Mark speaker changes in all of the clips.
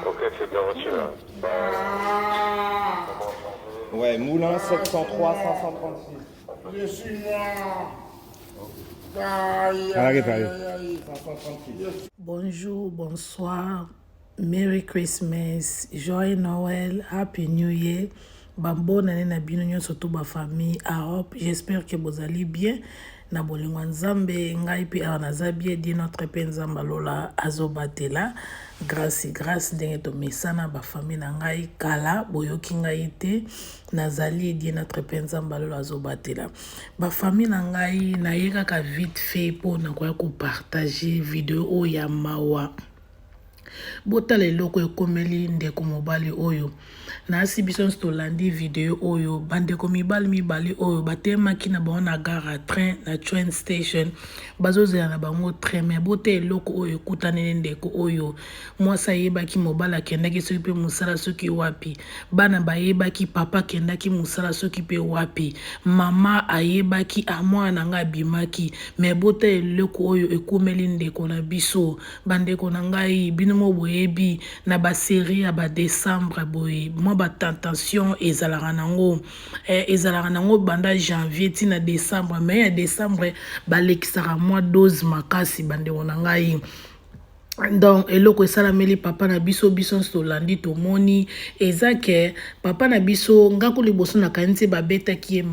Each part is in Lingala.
Speaker 1: Ok, c'est bien reçu là.
Speaker 2: Ouais, Moulin 703 536.
Speaker 3: Je suis moi.
Speaker 2: Arrive. 536.
Speaker 4: Bonjour, bonsoir, Merry Christmas, Joyeux Noël, Happy New Year. Bonne année na bino nyonso to ba famille Europe. J'espère que vous allez bien. Na bolingo nzambe ngai pe anaza bien di notre pe nzamba lola azobatela. Grâce ndenge to mesana ba famille na ngai kala boyoki ngai te nazali di notre pe nzamba lola azobatela. Ba famille na ngai na yeka ka vite fait pour na ko partager vidéo ya mawa. Botala eloko ekomeli ndeko mobali oyo na asibiso stolandi video oyo bandeko mibali oyo batemaki na bango na gare à train na train station bazozela na bango train mais bote eloko oyo ekutani ndeko oyo mwasi ayebaki mobali akendaki soki mpe mosala soki wapi bana bayebaki papa akendaki mosala soki mpe wapi mama ayebaki mwana nanga abimaki mais bote eloko oyo ekomeli ndeko na biso bandeko na ngai bino boyebi na ba série ya ba décembre boye moi ba tentation ezalaka nango banda janvier tina décembre mais ya décembre balekisaka mois 12 makasi bandeko na ngai. Donc eloko esalameli papa na biso stolandi tomoni ezake papa na biso ngako liboso na kaniti babetaki ye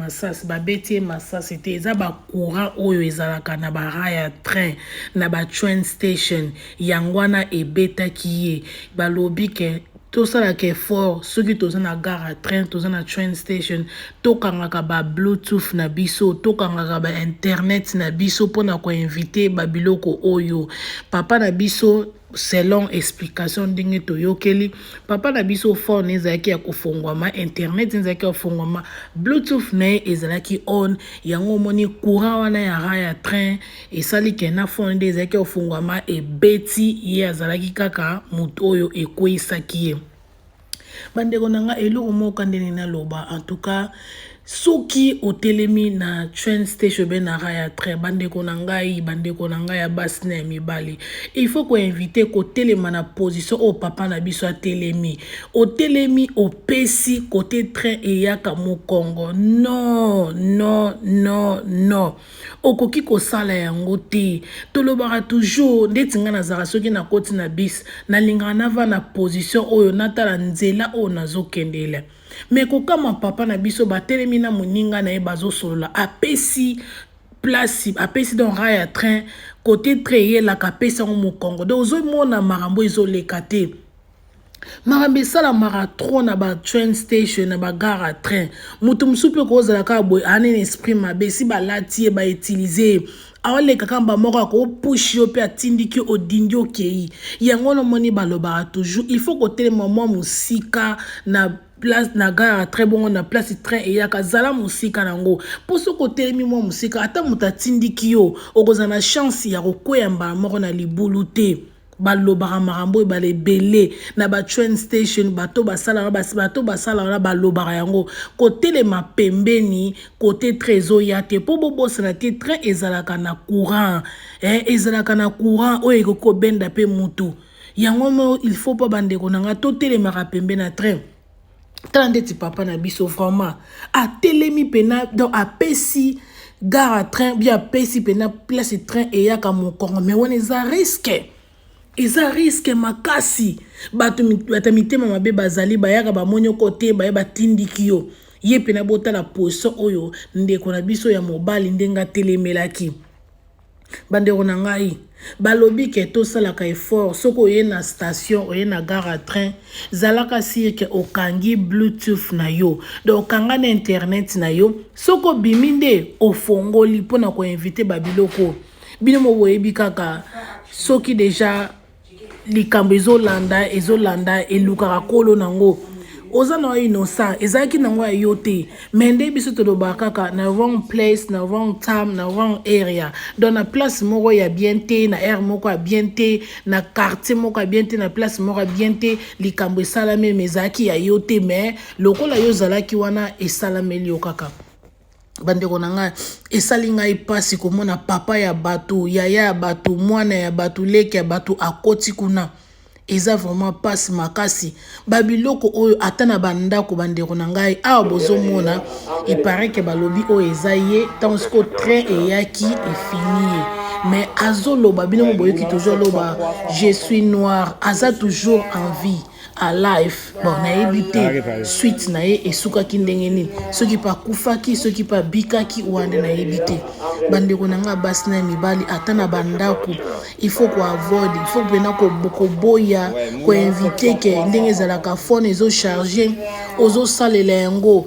Speaker 4: masasi te eza ba courant oyo ezalaka na ba rail ya train na ba train station yangwana ebetaki ye balobi ke tosalaka effort soki toza na gare à train toza na train station tokangaka ba bluetooth na biso tokangaka ba internet na biso mpona koinvite babiloko oyo papa na biso selon explication ndenge toyokeli papa na biso phone ezalaki ya kofungwama internet ezalaki ya kofungwama bluetooth na ye ezalaki on yango omoni courant wana ya rail ya train esali ke na phone nde ezalaki ya kofungwama ebeti ye azalaki kaka moto oyo ekweyisaki ye bandeko nanga eloko moko ndenge naloba en tout cas soki otelemi na train station be na rail ya train bandeko na ngai ya basi na ya mibali il faut ko inviter ko telema na position au papa na biso atelemi otelemi opesi côté train eyaka mokongo non okoki kosala yango te tolobaka toujours ndeti nga nazaka soki na koti na bis nalingaka nava na position oyo natala nzela oyo nazokendela mais kokama papa na biso batelemi na moninga na ye bazosolola apesi place apesi donc rail ya train côté train yelaka apesi yango mokongo donc ozomona makambo ezoleka te makambo esalamaka trop na ba train station na ba gare à train moto mosusu mpe kozalaka boye anene esprit mabe si balati ye bautilize awaleka kamba moko akopushi yo mpe atindiki odindi okei yango nomoni balobaka toujours il faut kotelema mwa mosika na place na gare à train bongo na place train eyaka zala mosika nango po soki otelemi mwa mosika ata moto atindiki yo okozala na chance ya kokwea mbala moko na libulu te balobaka makambo oyo balebele na ba train station bato basala na balobaka yango kotelema pembeni kote trezo ya te po bobosana te train ezalaka na courant oyo ekoko benda pe mutu yango il faut pas bandeko nanga totelemaka pembeni na train tala ndeti papa na biso vraiment atelemi pena donc apesi gare à train bien apesi pena place train eyaka mokongo mais wana eza risque makasi bato mitema mabe bazali bayaka bamoni kote baye batindiki yo ye pena botala position oyo ndeko na biso ya mobali ndenga telemelaki bandeko na ngai balobi ke tosalaka effort soko oye na station oye na gare à train zalaka sire ke okangi bluetooth na yo donc okanga na internet na yo soko bimi nde ofongoli mpona koinvite babiloko bino mo boyebi kaka soki deja likambo ezolanda elukaka kolo nango oza na innocent ezalaki nango ya yo te me nde biso tolobaka kaka na wrong place na wrong time na wrong area donc na place moko ya bien te na aire moko ya bien te na quartier moko ya bien te na place moko ya bien te likambo esalami me ezalaki ya yo te me lokola yo ozalaki wana esalameli yo kaka bandeko na ngai esali ngai pasi komona papa ya bato yaya ya bato mwana ya bato leke ya bato akoti kuna eza vraiment pasi makasi babiloko oyo ata na bandako bandeko na ngai awa bozomona ipare ke balobi oyo eza ye ntango siko train eyaki efini ye mais azoloba bino mo boyoki toujours loba je suis noir aza toujours en vie à life bon nayebi te suite na ye esukaki ndenge nini soki pa kufaki soki pa bikaki wande nayebi te bandeko na nga basi na mibali ata na bandako il faut koavoid il faut pena koboya koinvite ke ndenge ezalaka fone ezocharge ozosalela yango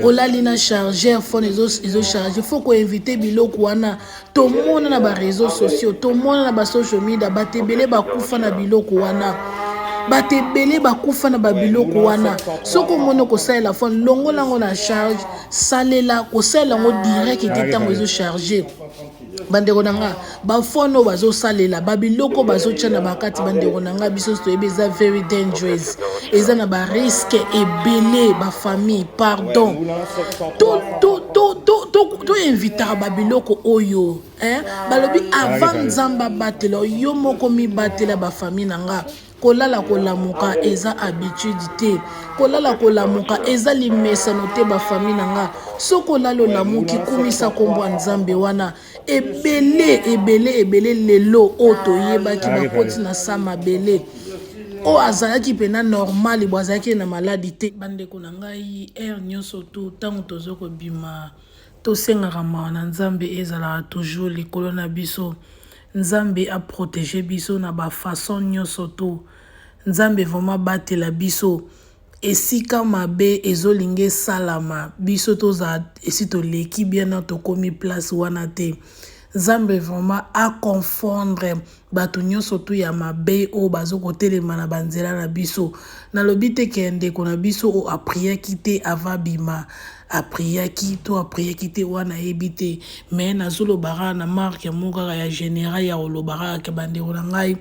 Speaker 4: olali na chargeur fone ezocharge il faut koinvite biloko wana tomona na bareseau sociaux tomona na basocial media bato ebele bakufa na biloko wana bato ebele bakufa na babiloko wana soki omoni kosalela fone longola yango na charge salela kosalela yango direct ete ntango ezocharge bandeko na nga bafone oyo bazosalela babiloko bazotia na bakati bandeko na nga biso toyebi eza very dangerous eza na bariske ebele bafamille pardon toinvitaka babiloko oyo balobi avant nzambe abatela yo moko mibatela bafamille na nga kolala kolamuka eza habitude te kolala kolamuka eza limesano te bafamille na nga soko lalo lamuki kumisa kombo nzambe wana ebele lelo oyo toyebaki bakoti na sa mabele oyo azalaki pena normal bo azalaki na maladi te bandeko na ngai aire nyonso tu ntango tozokobima tosengaka mawa na nzambe ezalaka toujours likolo na biso nzambe aprotéger biso na bafaçon nyonso tu nzambe vraiment batela biso esika mabe ezolinga esalama biso toza esi toleki bien na tokomi place wana te nzambe vraiment aconfondre bato nyonso tu ya mabe oyo bazokotelema na banzela na biso nalobi te ke ndeko na biso oyo apriaki te ava bima apriaki te wana yebi te me nazolobaka na marke moko kaka ya général ya kolobaka ke bandeko na ngai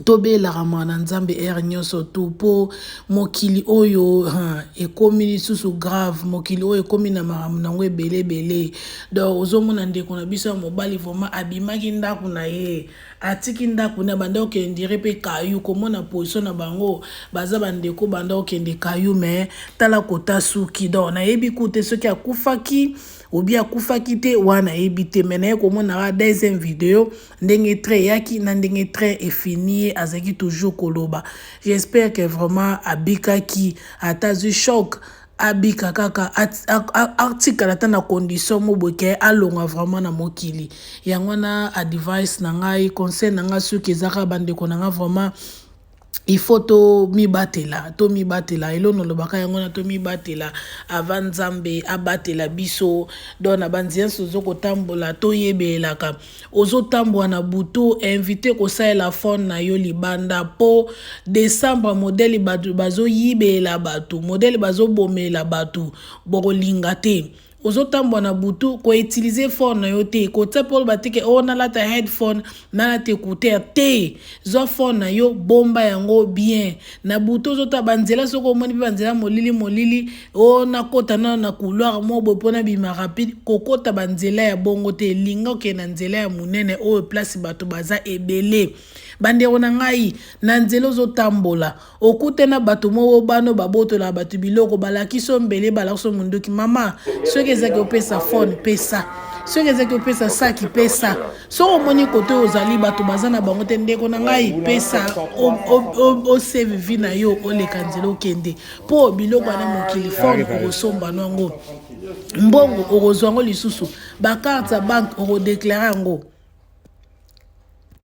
Speaker 4: tobelaka mwana nzambe aire nyonso tu mpo mokili oyo ekomi lisusu grave mokili oyo ekomi na makambo nango ebele donc ozomona ndeko na biso ya mobali vraiment abimaki ndako na ye atiki ndako na banda okendire mpe kayu komona position na bango baza bandeko banda okende kayu me tala kota suki donc nayebi kute soki akufaki obi akufaki te wana yebi te me naye komona deuxième vidéo ndenge train yaki na ndenge train efini azaki toujours koloba j'espère que vraiment abikaki atazwi choc abika kaka atikala ta na condition moboke alonga vraiment na mokili yango na advice na ngai conseil na ngai soki ezaka bandeko na ngai vraiment il faut to mibatela elo nolobaka yango na to mibatela avant nzambe abatela biso donc na banzia sozo kotambola to yebelaka ozotambola na butu invité kosalela phone na yo libanda po décembre modèle bazoyibela bato modèle bazobomela bato bokolinga te ozotambola na butu ko utiliser phone na yo te ko tsepo batike ona lata headphone na lata écouteur te zo phone na yo bomba yango bien na butu ozota banzela soko moni banzela molili ona kota na couloir mo bopona bima rapide kokota banzela ya bongo te linga ke na nzela ya munene o place bato baza ebele bandeko na ngai na nzela ozotambola okute na bato mo bano babotola bato biloko balakiso mbele balakiso mundoki mama soki ezaki opesa phone pesa soki ezaki opesa saki pesa soko omoni kote ozali bato baza na bango te ndeko na ngai pesa osave vi na yo oleka nzela okende mpo biloko wana mokili phone okosomba nango mbongo okozwa yango lisusu bakarte ya banke okodeklare yango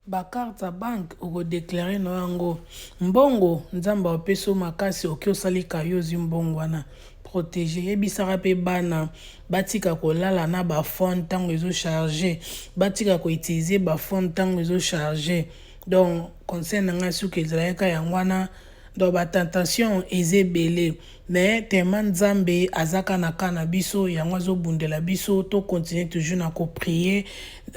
Speaker 4: bakarte ya banke okodeklare na yango mbongo nzambe apeso makasi oki osalika yo ozwi mbongo wana protege yebisaka mpe bana batika kolala na bafone ntango ezocharge batika koutilize bafone ntango ezocharge donc conseil na ngai soki ezalaka yango wana donc batentation eza ebele mais tema nzambe azaka na ka na biso yango azobundela biso to continue toujours na koprier.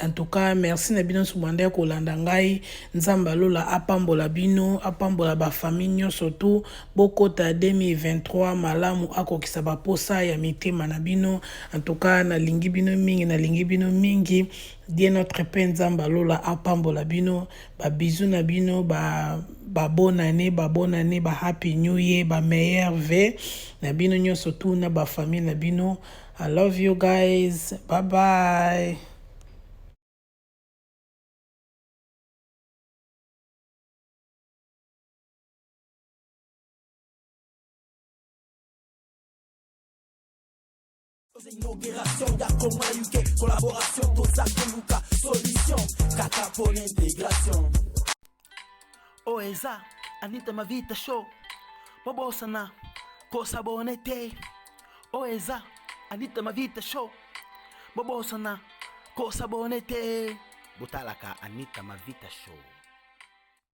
Speaker 4: En tout cas merci na bino subanda ya kolanda ngai nzambe alola apambola bino apambola bafamille nyonso tu bokota 2023 malamu akokisa baposa ya mitema na bino. En tout cas nalingi bino mingi die notre Père nzambe alola apambola bino babizu na bino ba bonne année ba happy new year ba meilleur vœux na bino nyonso tu na ba famille na bino. I love you guys, bye bye.
Speaker 5: Inauguration, Yakoma UK, collaboration, Tosaka Luka, solution, Kaka pour l'intégration. Oeza, Anita Mavita Show, Bobosana, Kosa Bonete. Oeza, Anita Mavita Show, Bobosana, Kosa Bonete. Butalaka, Anita Mavita Show.